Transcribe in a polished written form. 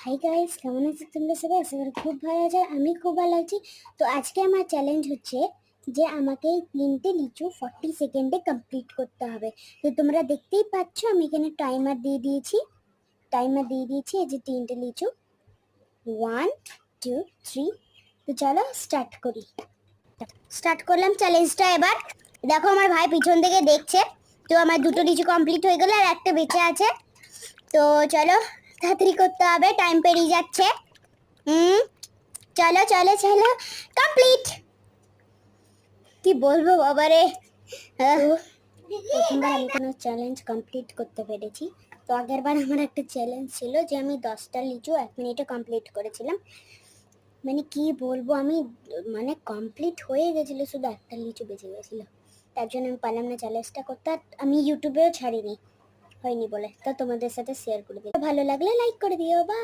Hi guys, কেমন আছো তোমরা সবাই? আশা করি খুব ভালো আছো। আমি খুব ভালো আছি। তো আজকে আমার চ্যালেঞ্জ হচ্ছে যে আমাকে এই 3টে লিচু 40 সেকেন্ডে কমপ্লিট করতে হবে। তো তোমরা দেখতেই পাচ্ছ আমি এখানে টাইমার দিয়ে দিয়েছি। এই যে 3টে লিচু, 1 2 3। তো চলো স্টার্ট করি। স্টার্ট করলাম চ্যালেঞ্জটা। এবার দেখো আমার ভাই পিছন থেকে দেখছে। তো আমার 2টো লিচু কমপ্লিট হয়ে গেল আর একটা বেঁচে আছে। তো চলো তাড়াতাড়ি করতে হবে, টাইম পেরিয়ে যাচ্ছে। চলো চলো চলো, কমপ্লিট। কি বলবো বাবারে। প্রথমবার আমি কোনো চ্যালেঞ্জ কমপ্লিট করতে পেরেছি। তো আগের বার আমার একটা চ্যালেঞ্জ ছিল যে আমি 10টা লিচু 1 মিনিটে কমপ্লিট করেছিলাম। মানে কি বলবো, আমি মানে কমপ্লিট হয়ে গেছিল, শুধু একটা লিচু বেঁচে গেছিল। তার জন্য আমি পারলাম না চ্যালেঞ্জটা করতে। আমি ইউটিউবেও ছাড়িনি, হয়নি বলে। তো তোমাদের সাথে শেয়ার করে দিই। ভালো লাগলে লাইক করে দিও। বা